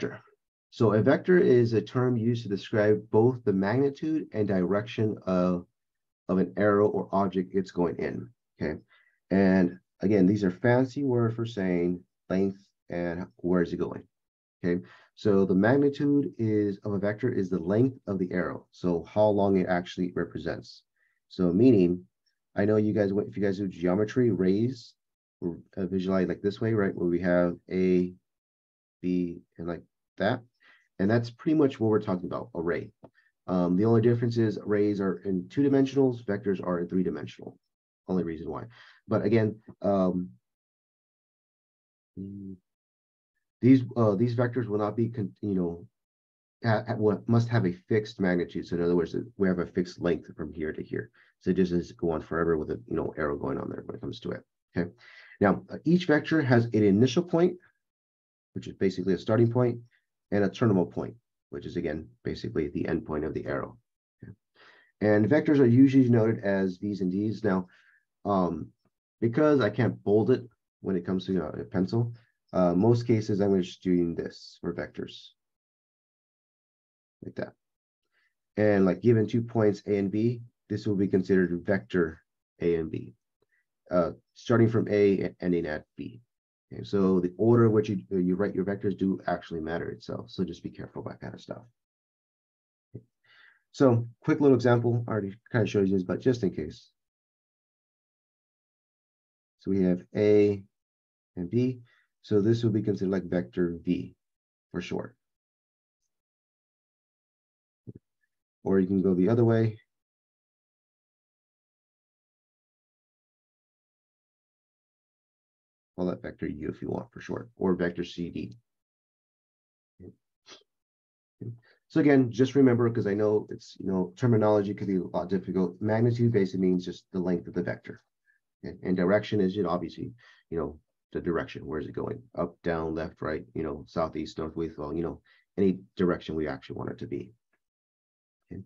vector. So a vector is a term used to describe both the magnitude and direction of an arrow or object it's going in, okay? And again, these are fancy words for saying length and where is it going, okay? So the magnitude of a vector is the length of the arrow, so how long it actually represents. So meaning, I know you guys, if you guys do geometry, rays, or visualize like this way, right? Where we have A, B, and like that. And that's pretty much what we're talking about, array. The only difference is arrays are in 2-dimensionals, vectors are in 3-dimensional. Only reason why. But again, these vectors will not be, must have a fixed magnitude. So in other words, we have a fixed length from here to here. So it just doesn't go on forever with a arrow going on there when it comes to it. Okay. Now each vector has an initial point, which is basically a starting point, and a terminal point, which is again basically the end point of the arrow. Okay. And vectors are usually noted as V's and D's. Now, because I can't bold it when it comes to a pencil, most cases I'm just doing this for vectors, like that. And like given 2 points A and B, this will be considered vector A and B, starting from A and ending at B. Okay, so the order in which you write your vectors do actually matter itself. So just be careful about that kind of stuff. Okay. So quick little example, I already kind of showed you this, but just in case. So we have A and B. So this will be considered like vector V for short. Or you can go the other way. Call that vector U if you want for short, or vector CD. So again, just remember, because I know it's, terminology could be a lot difficult. Magnitude basically means just the length of the vector. Okay? And direction is, obviously, the direction. Where is it going? Up, down, left, right, southeast, northwest, well, any direction we actually want it to be. Okay.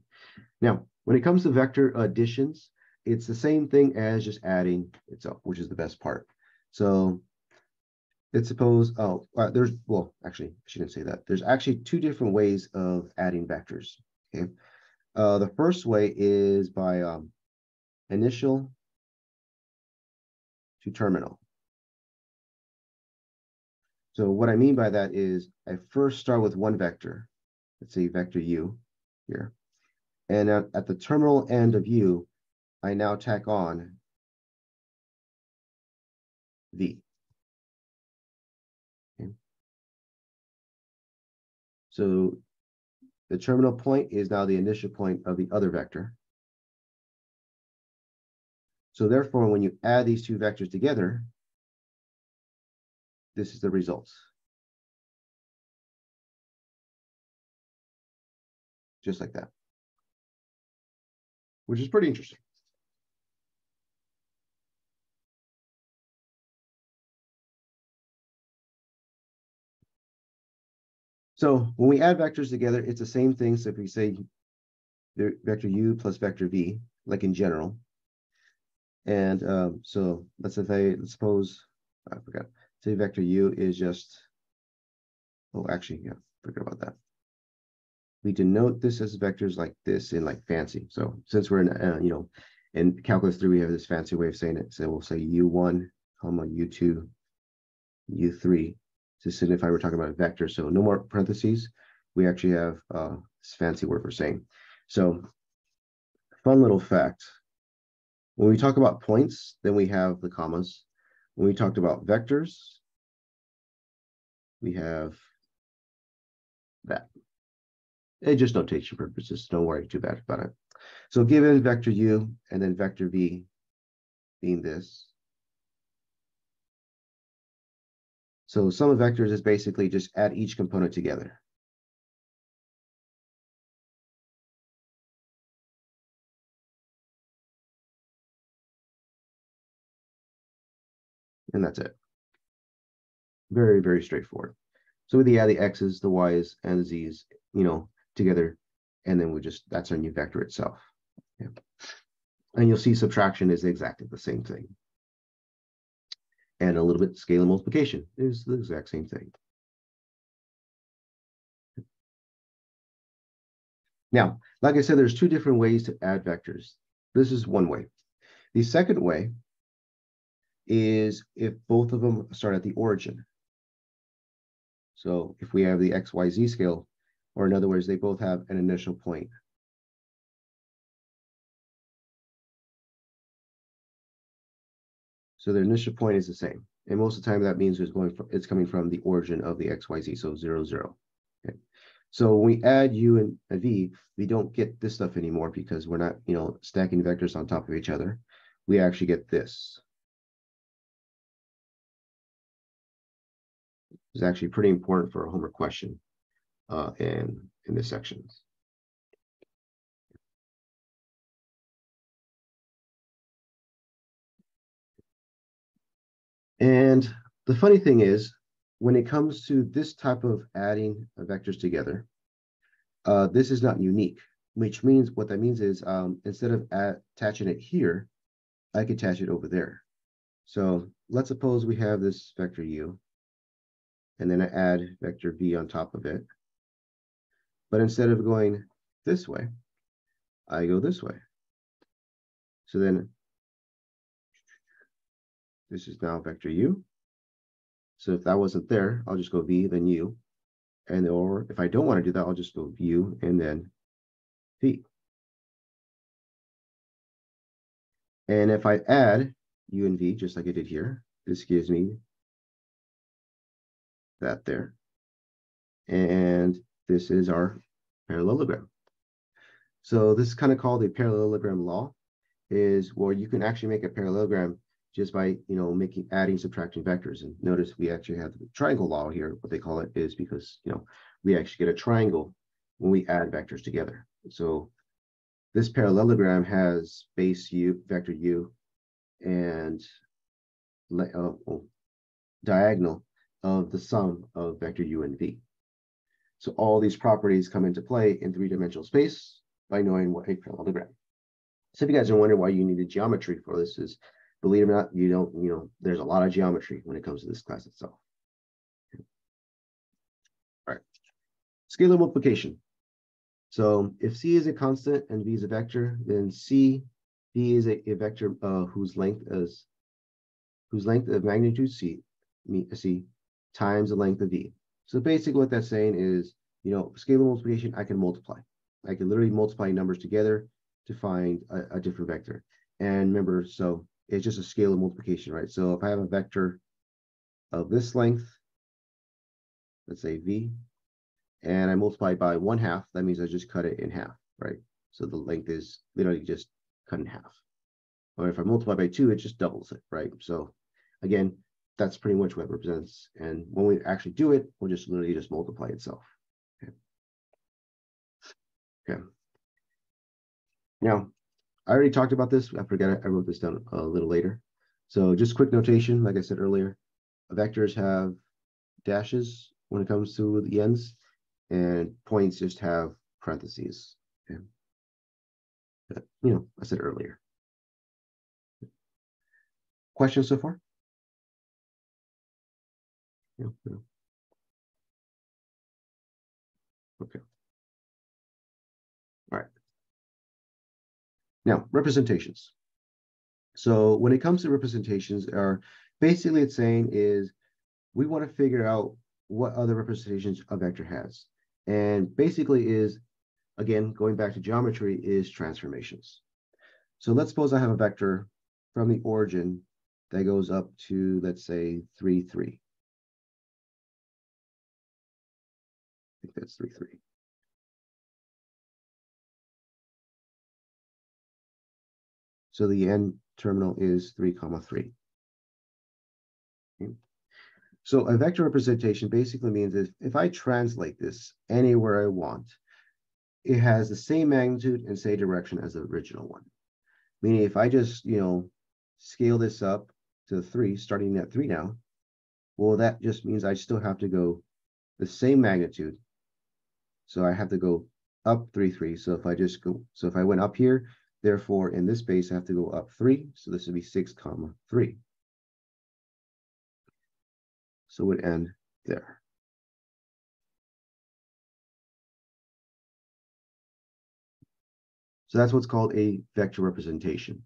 Now, when it comes to vector additions, it's the same thing as just adding itself, which is the best part. So let's suppose, actually, I shouldn't say that. There's actually 2 different ways of adding vectors. Okay. The first way is by initial to terminal. So what I mean by that is I first start with one vector, let's say vector U here. And at the terminal end of U, I now tack on V. Okay. So the terminal point is now the initial point of the other vector. So therefore, when you add these 2 vectors together, this is the results. Just like that. Which is pretty interesting. So when we add vectors together, it's the same thing. So if we say vector U plus vector V, like in general. And so let's suppose, I forgot, say vector U is just, forget about that. We denote this as vectors like this in like fancy. So since we're in, in calculus 3, we have this fancy way of saying it. So we'll say U1, comma, U2, U3 to signify we're talking about a vector. So no more parentheses. We actually have this fancy word for saying. So fun little fact. When we talk about points, then we have the commas. When we talked about vectors, we have that. It just notation purposes. Don't worry too bad about it. So given vector U and then vector V being this. So sum of vectors is basically just add each component together. And that's it. Very, very straightforward. So we add the X's, the Y's, and the Z's, together. And then that's our new vector itself. Yeah. And you'll see subtraction is exactly the same thing. And a little bit scalar multiplication is the exact same thing. Now, like I said, there's two different ways to add vectors. This is one way. The second way is if both of them start at the origin. So if we have the XYZ scale, or in other words, they both have an initial point. So their initial point is the same. And most of the time that means it's coming from the origin of the XYZ, so 0, 0. Okay. So when we add U and V, we don't get this stuff anymore because we're not, stacking vectors on top of each other. We actually get this. It's actually pretty important for a homework question in this section. And the funny thing is, when it comes to this type of adding vectors together, this is not unique, which means what that means is instead of attaching it here, I could attach it over there. So let's suppose we have this vector U, and then I add vector V on top of it. But instead of going this way, I go this way. So then this is now vector U. So if that wasn't there, I'll just go V, then U. And or if I don't want to do that, I'll just go U and then V. And if I add U and V, just like I did here, this gives me that there. And this is our parallelogram. So this is kind of called the parallelogram law, is where you can actually make a parallelogram just by adding, subtracting vectors. And notice we actually have the triangle law here. What they call it is because we actually get a triangle when we add vectors together. So this parallelogram has base U, vector U, and diagonal of the sum of vector U and V. So all these properties come into play in three-dimensional space by knowing what a parallelogram. So if you guys are wondering why you need a geometry for this, is believe it or not, you don't, there's a lot of geometry when it comes to this class itself. All right, scalar multiplication. So if C is a constant and V is a vector, then V is a vector whose length of magnitude C times the length of V. So basically what that's saying is, scalar multiplication, I can multiply. I can literally multiply numbers together to find a different vector. And remember, so it's just a scalar multiplication, right? So if I have a vector of this length, let's say V, and I multiply by 1/2, that means I just cut it in half, right? So the length is literally just cut in half. Or if I multiply by 2, it just doubles it, right? So again, that's pretty much what it represents. And when we actually do it, we'll just literally just multiply itself. Okay. Now, I already talked about this. I forgot I wrote this down a little later. So just quick notation, like I said earlier, vectors have dashes when it comes to the ends, and points just have parentheses. Okay. But, I said earlier. Questions so far? Yeah. Okay. All right. Now, representations. So when it comes to representations, basically it's saying is we want to figure out what other representations a vector has. And basically is, again, going back to geometry, is transformations. So let's suppose I have a vector from the origin that goes up to, let's say, 3, 3. I think that's 3, 3. So the end terminal is 3, 3. Okay. So a vector representation basically means if I translate this anywhere I want, it has the same magnitude and same direction as the original one. Meaning if I just, scale this up to 3, starting at 3 now, well, that just means I still have to go the same magnitude. So I have to go up 3, 3. So if I went up here, therefore in this base, I have to go up 3. So this would be 6, 3. So it would end there. So that's what's called a vector representation.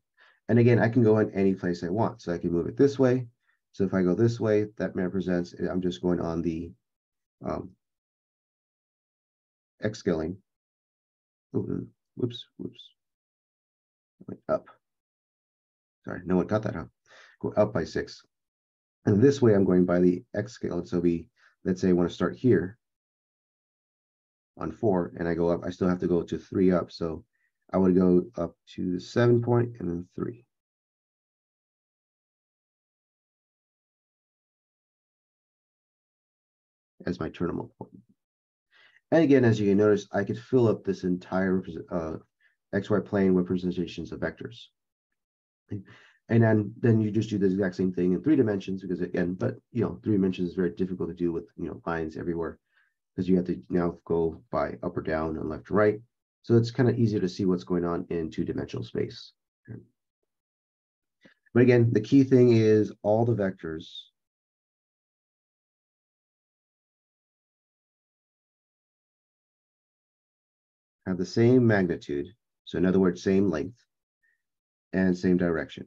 And again, I can go in any place I want. So I can move it this way. So if I go this way, that represents, I'm just going on the X scaling. Whoops. Went up. Sorry, no one got that, huh? Go up by 6. And this way I'm going by the X scale. So let's say I want to start here on 4 and I go up, I still have to go to 3 up. So I would go up to the 7 point and then 3. As my terminal point. And again, as you can notice, I could fill up this entire XY plane representations of vectors. And then you just do the exact same thing in 3 dimensions because again, but 3 dimensions is very difficult to do with lines everywhere because you have to now go by up or down and left or right. So it's kind of easier to see what's going on in 2-dimensional space. But again, the key thing is all the vectors have the same magnitude. So in other words, same length and same direction.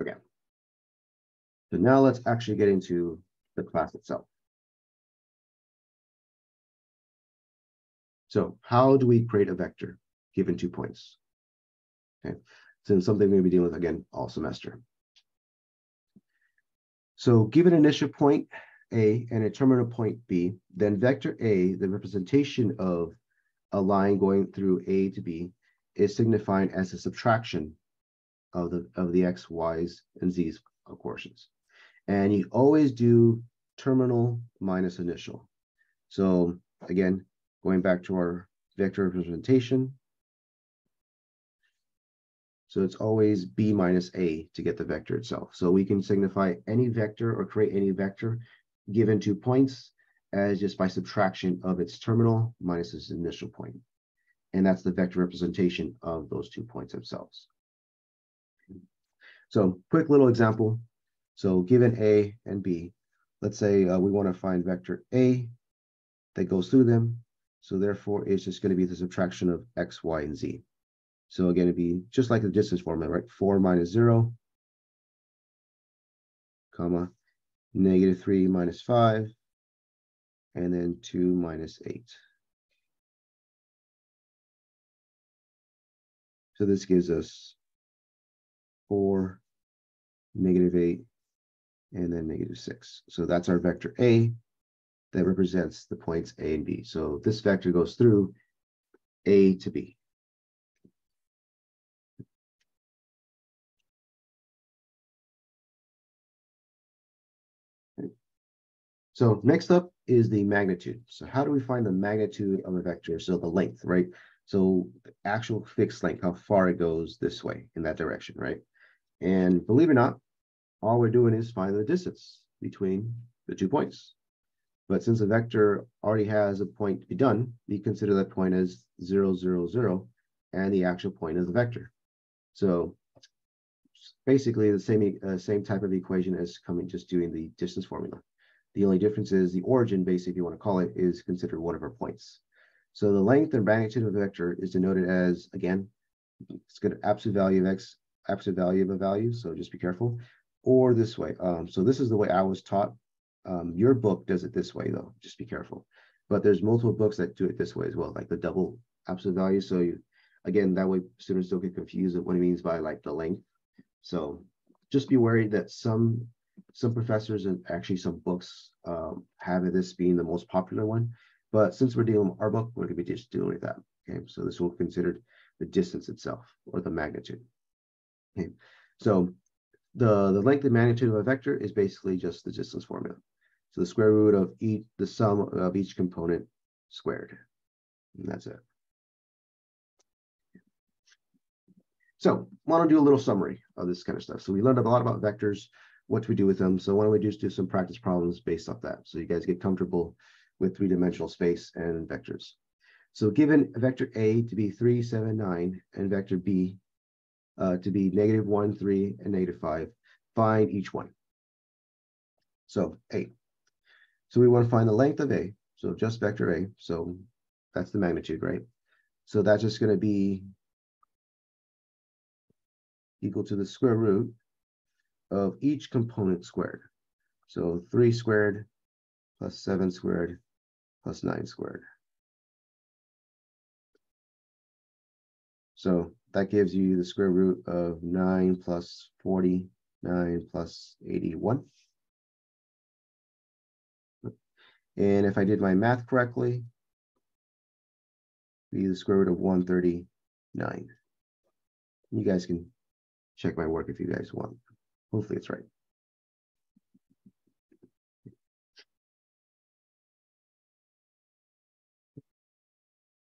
Okay. So now let's actually get into the class itself. So how do we create a vector given 2 points? Okay, so it's something we're going to be dealing with again all semester. So given an initial point A and a terminal point B, then vector A, the representation of a line going through A to B, is signified as a subtraction of the X, Y's, and Z's portions. And you always do terminal minus initial. So again, going back to our vector representation. So it's always B minus A to get the vector itself. So we can signify any vector or create any vector given 2 points as just by subtraction of its terminal minus its initial point. And that's the vector representation of those 2 points themselves. So quick little example. So given A and B, let's say we want to find vector A that goes through them. So therefore, it's just going to be the subtraction of X, Y, and Z. So again, it'd be just like the distance formula, right? 4 minus 0, comma, -3 minus 5, and then 2 minus 8. So this gives us 4, -8, and then -6. So that's our vector A that represents the points A and B. So this vector goes through A to B. So next up is the magnitude. So how do we find the magnitude of a vector? So the length, right? So the actual fixed length, how far it goes this way in that direction, right? And believe it or not, all we're doing is find the distance between the 2 points. But since a vector already has a point to be done, we consider that point as 0, 0, 0, and the actual point of the vector. So basically the same type of equation as just doing the distance formula. The only difference is the origin, basically, if you want to call it, is considered one of our points. So the length and magnitude of a vector is denoted as, again, it's got an absolute value of X, absolute value of a value, so just be careful. Or this way. So this is the way I was taught. Your book does it this way, though. Just be careful. But there's multiple books that do it this way as well, like the double absolute value. So again, that way students don't get confused with what it means by like the length. So just be worried that some professors and actually some books have this being the most popular one. But since we're dealing with our book, we're going to be just dealing with that. Okay, so this will be considered the distance itself or the magnitude. Okay, so the length and magnitude of a vector is basically just the distance formula. So the square root of the sum of each component squared. And that's it. So I want to do a little summary of this kind of stuff. So we learned a lot about vectors, what we do with them. So why don't we just do some practice problems based off that, so you guys get comfortable with three-dimensional space and vectors. So given vector A to be 3, 7, 9, and vector B to be -1, 3, and -5, find each one. So A. So we want to find the length of A. So just vector A. So that's the magnitude, right? So that's just going to be equal to the square root of each component squared. So 3 squared plus 7 squared plus 9 squared. So that gives you the square root of 9 plus 49 plus 81. And if I did my math correctly, be the square root of 139. You guys can check my work if you guys want. Hopefully it's right.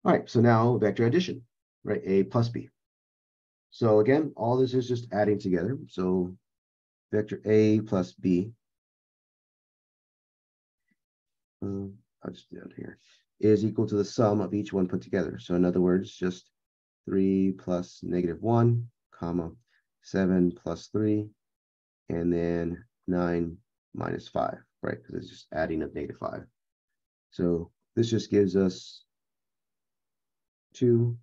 All right, so now vector addition, right? A plus B. So again, all this is just adding together. So vector A plus B, I'll just do it here, is equal to the sum of each one put together. So in other words, just 3 plus -1, comma, 7 plus 3, and then 9 minus 5, right? Because it's just adding of -5. So this just gives us 2,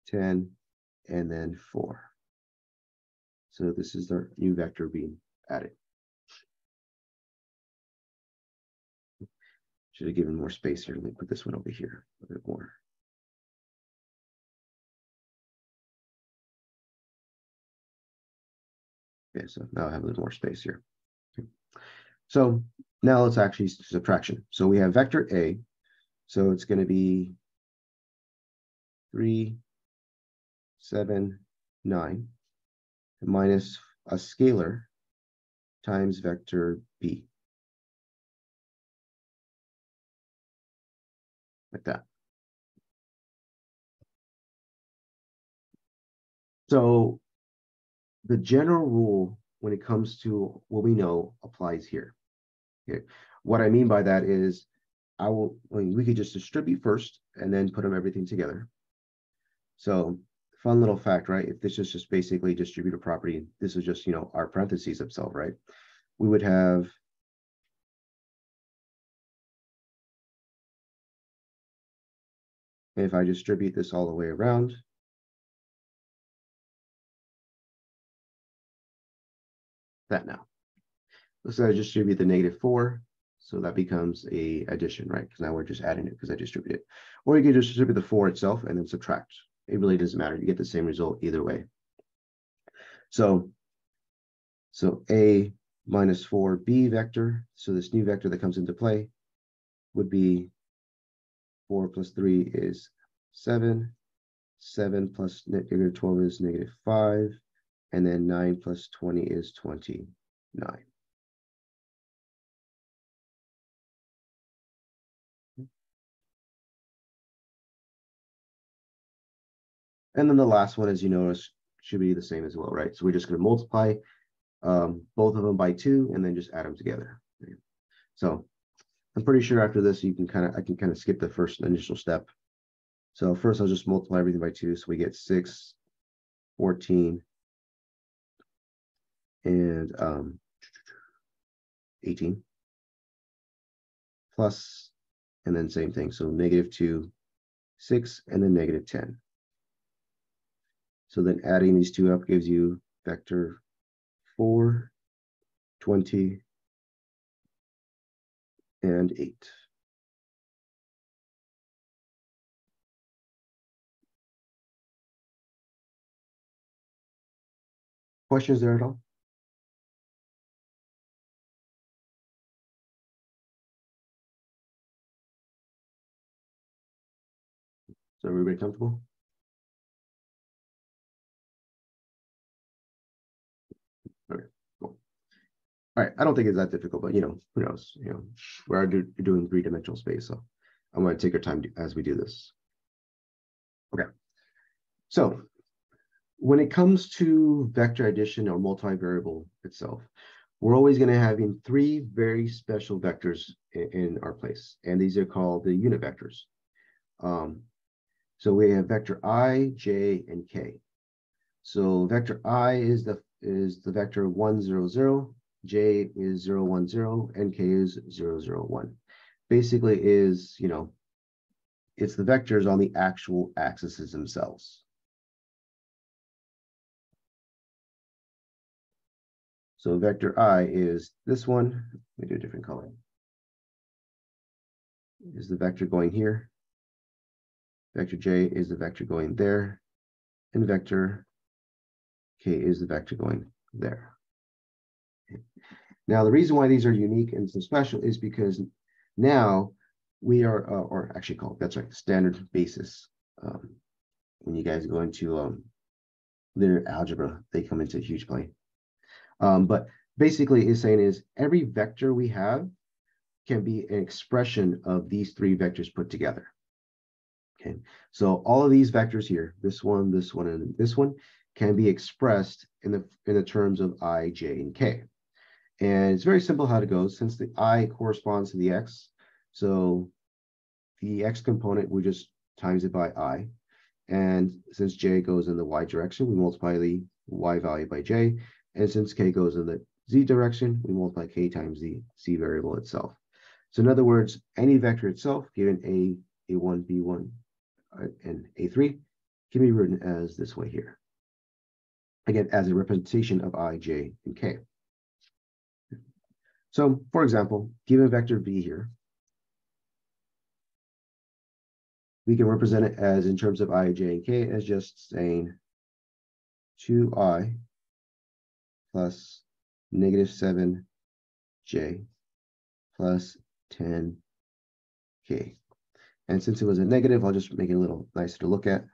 10, and then 4. So this is the new vector being added. Should have given more space here. Let me put this one over here a bit more. Okay, so now I have a little more space here. Okay. So now let's actually subtraction. So we have vector A. So it's going to be 3, 7, 9 minus a scalar times vector B. Like that. So the general rule when it comes to what we know applies here. Okay. What I mean by that is we could just distribute first and then put everything together. So fun little fact, right? If this is just basically distributive property, this is just, our parentheses itself, right? We would have if I distribute this all the way around, that now. Let's say I distribute the -4, so that becomes a addition, right? Because now we're just adding it because I distribute it. Or you can just distribute the 4 itself and then subtract. It really doesn't matter. You get the same result either way. So A minus 4B vector, so this new vector that comes into play would be 4 plus 3 is 7. 7 plus -12 is -5. And then 9 plus 20 is 29. And then the last one, as you notice, should be the same as well, right? So we're just going to multiply both of them by 2 and then just add them together. Right? So I'm pretty sure after this, I can kind of skip the first initial step. So first I'll just multiply everything by 2. So we get 6, 14, and 18 plus, and then same thing. So -2, 6, and then -10. So then adding these two up gives you vector 4, 20, and 8. Questions there at all? Is everybody comfortable? Okay, cool. All right, I don't think it's that difficult, but who knows? We're doing three-dimensional space, so I want to take our time as we do this. Okay, so when it comes to vector addition or multivariable itself, we're always going to having three very special vectors in our place, and these are called the unit vectors. So we have vector I, j, and k. So vector I is the vector 1, 0, 0, j is 0, 1, 0, and k is 0, 0, 1. Basically is, you know, it's the vectors on the actual axes themselves. So vector I is this one. Let me do a different color. Is the vector going here. Vector j is the vector going there. And vector k is the vector going there. Okay. Now, the reason why these are unique and so special is because now we are, or actually called, that's right, standard basis. When you guys go into linear algebra, they come into a huge play. But basically, it's saying is every vector we have can be an expression of these three vectors put together. Okay, so all of these vectors here, this one, and this one, can be expressed in the terms of I, j, and k. And it's very simple how it goes, since the I corresponds to the x. So the x component, we just times it by I. And since j goes in the y direction, we multiply the y value by j. And since k goes in the z direction, we multiply k times the z variable itself. So in other words, any vector itself, given a1, b1, and a3, can be written as this way here. Again, as a representation of I, j, and k. So, for example, given vector v here, we can represent it as, in terms of I, j, and k, as just saying 2i plus negative 7j plus 10k. And since it was a negative, I'll just make it a little nicer to look at.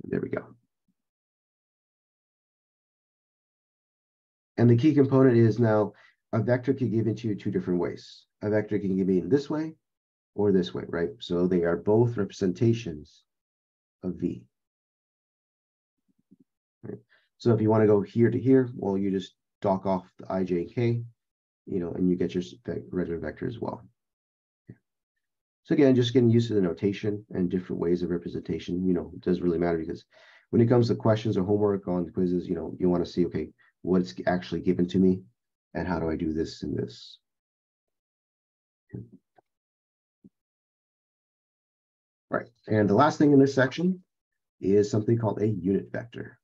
There we go. And the key component is now a vector can give it to you two different ways. A vector can give it this way or this way, right? So they are both representations of V. Right? So if you want to go here to here, well, you just dock off the I, J, K, you know, and you get your regular vector as well. So again, just getting used to the notation and different ways of representation, you know, it doesn't really matter, because when it comes to questions or homework on quizzes, you know, you want to see, okay, what's actually given to me and how do I do this and this. Right, and the last thing in this section is something called a unit vector,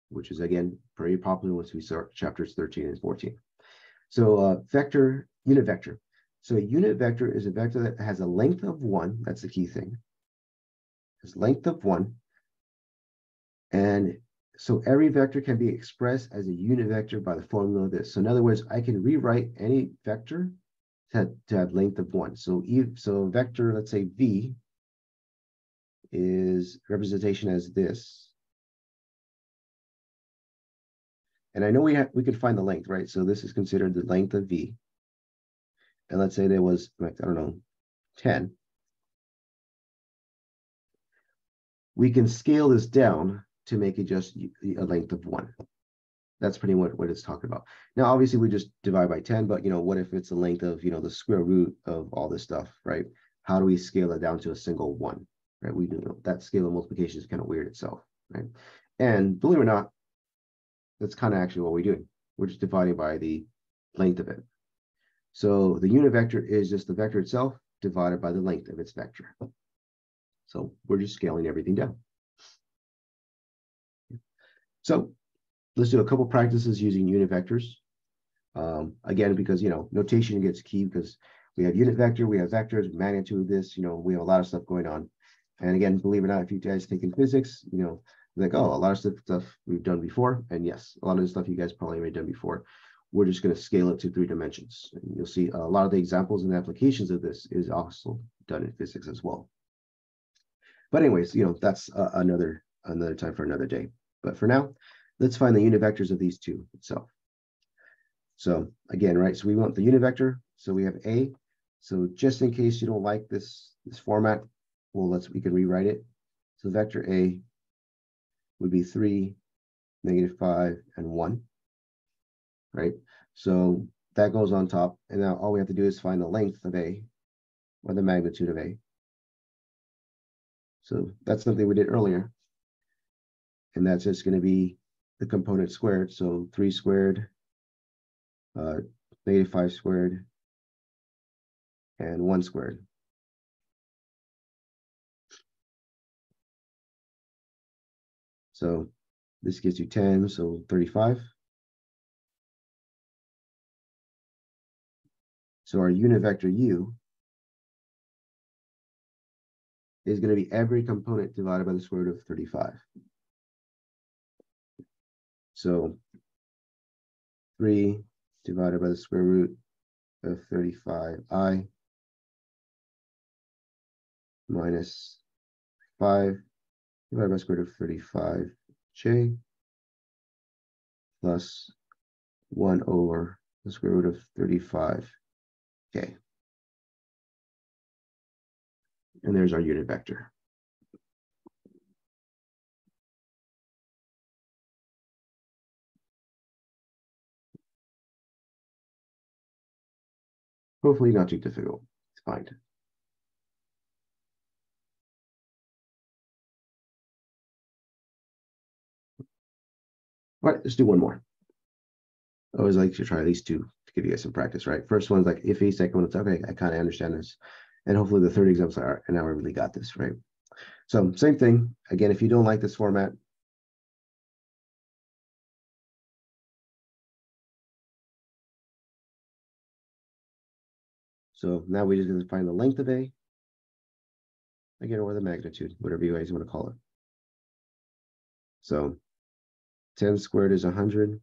which is, again, very popular once we start chapters 13 and 14. So unit vector. So a unit vector is a vector that has a length of 1. That's the key thing. It's length of 1. And so every vector can be expressed as a unit vector by the formula of this. So in other words, I can rewrite any vector to have length of 1. So vector, let's say v, is representation as this. And I know we could find the length, right? So this is considered the length of v. And let's say there was, like, I don't know, 10. We can scale this down to make it just a length of 1. That's pretty much what it's talking about. Now, obviously, we just divide by 10, but, you know, what if it's a length of, you know, the square root of all this stuff, right? How do we scale it down to a single 1, right? We do know that scale of multiplication is kind of weird itself, right? And believe it or not, that's kind of actually what we're doing. We're just dividing by the length of it. So the unit vector is just the vector itself divided by the length of its vector. So we're just scaling everything down. So let's do a couple practices using unit vectors. Again, because, you know, notation gets key, because we have unit vector, we have vectors, magnitude of this, you know, we have a lot of stuff going on. And again, believe it or not, if you guys take in physics, you know, like, oh, a lot of stuff we've done before. And yes, a lot of the stuff you guys probably already done before. We're just going to scale it to 3 dimensions. And you'll see a lot of the examples and applications of this is also done in physics as well. But anyways, you know, that's another time for another day. But for now, let's find the unit vectors of these two itself. So again, right, so we want the unit vector. So we have A. So just in case you don't like this format, well, we can rewrite it. So vector A would be 3, -5, and 1, right? So that goes on top. And now all we have to do is find the length of A or the magnitude of A. So that's something we did earlier. And that's just going to be the component squared. So 3 squared, -5 squared, and 1 squared. So this gives you 10, so 35. So our unit vector U is going to be every component divided by the square root of 35. So 3 divided by the square root of 35i minus 5 divided by the square root of 35j plus 1 over the square root of 35k. And there's our unit vector. Hopefully not too difficult to find. All right, let's do one more. I always like to try at least 2 to give you guys some practice, right? First one's like iffy, second one, it's okay, I kind of understand this. And hopefully the third exams are, and now I really got this, right? So same thing. Again, if you don't like this format, so now we just going to find the length of A, again, or the magnitude, whatever you guys want to call it. So 10 squared is 100,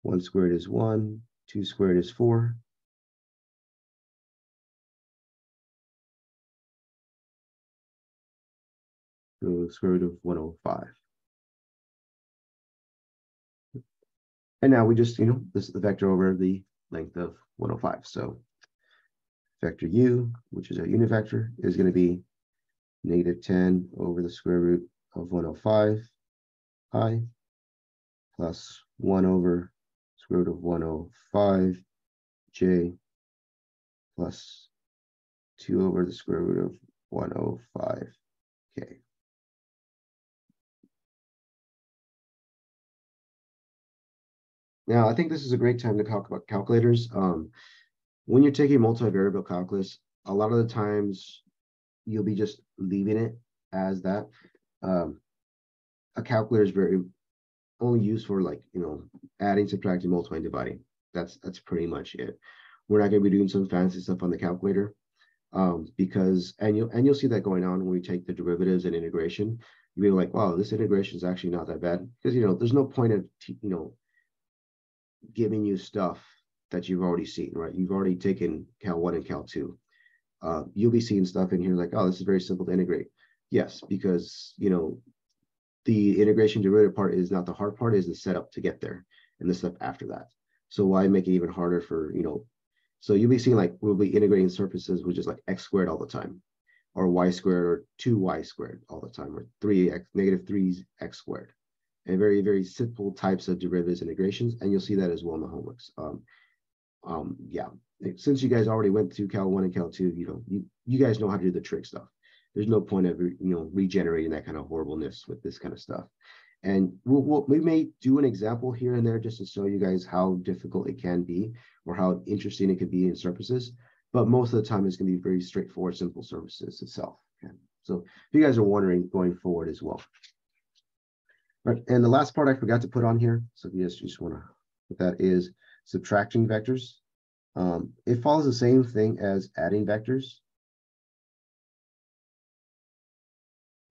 1 squared is 1, 2 squared is 4. So square root of 105. And now we just, this is the vector over the length of 105. So vector U, which is our unit vector, is going to be -10 over the square root of 105 I plus 1 over square root of 105 j plus 2 over the square root of 105 k. Now, I think this is a great time to talk about calculators. When you're taking multivariable calculus, a lot of the times you'll be just leaving it as that. A calculator is very only used for, like, adding, subtracting, multiplying, dividing. That's pretty much it. We're not going to be doing some fancy stuff on the calculator, because you'll see that going on when we take the derivatives and integration. You'll be like, wow, this integration is actually not that bad, because there's no point of giving you stuff that you've already seen, right? You've already taken Cal 1 and Cal 2. You'll be seeing stuff in here like, oh, this is very simple to integrate. Yes, because the integration derivative part is not the hard part, is the setup to get there and the step after that. So why make it even harder for, so you'll be seeing, like, we'll be integrating surfaces with just like x squared all the time, or y squared, or 2y squared all the time, or -3x squared, and very, very simple types of derivatives integrations. And you'll see that as well in the homeworks. Yeah, since you guys already went through Cal 1 and Cal 2, you guys know how to do the trick stuff. There's no point of regenerating that kind of horribleness with this kind of stuff. And we may do an example here and there just to show you guys how difficult it can be, or how interesting it could be in surfaces. But most of the time, it's going to be very straightforward, simple surfaces itself. Okay? So if you guys are wondering going forward as well. Right, and the last part I forgot to put on here, so if you guys just want to put that, is subtraction vectors. It follows the same thing as adding vectors.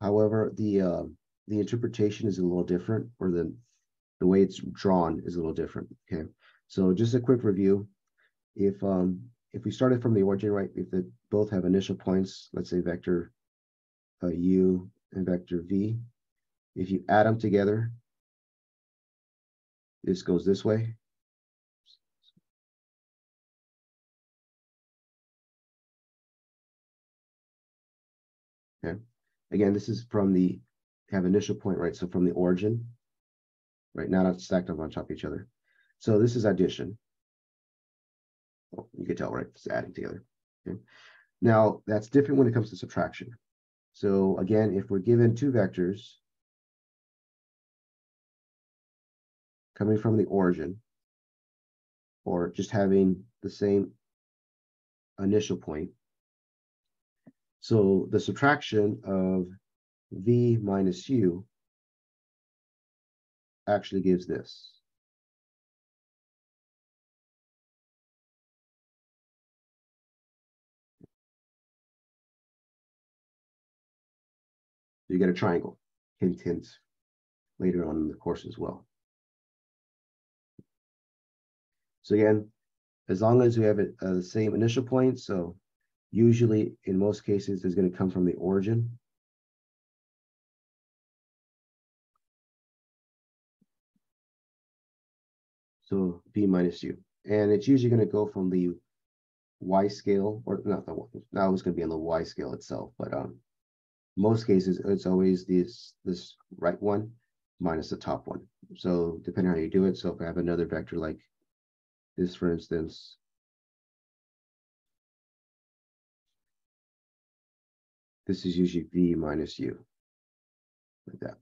However, the interpretation is a little different, or the way it's drawn is a little different. Okay, so just a quick review. If we started from the origin, right, if they both have initial points, let's say vector u and vector v, if you add them together, this goes this way. Okay. Again, this is from the have initial point, right? So from the origin, right? Not stacked up on top of each other. So this is addition. Well, you can tell, right? It's adding together. Okay. Now that's different when it comes to subtraction. So again, if we're given two vectors coming from the origin, or just having the same initial point, so the subtraction of v minus u actually gives this. You get a triangle. Hint, hint, later on in the course as well. So again, as long as we have the same initial point, so usually in most cases it's going to come from the origin. So v minus u. And it's usually going to go from the y scale, or not the now it's going to be on the y scale itself, but most cases it's always this right one minus the top one. So depending on how you do it, so if I have another vector like this, for instance, this is usually v minus u, like that.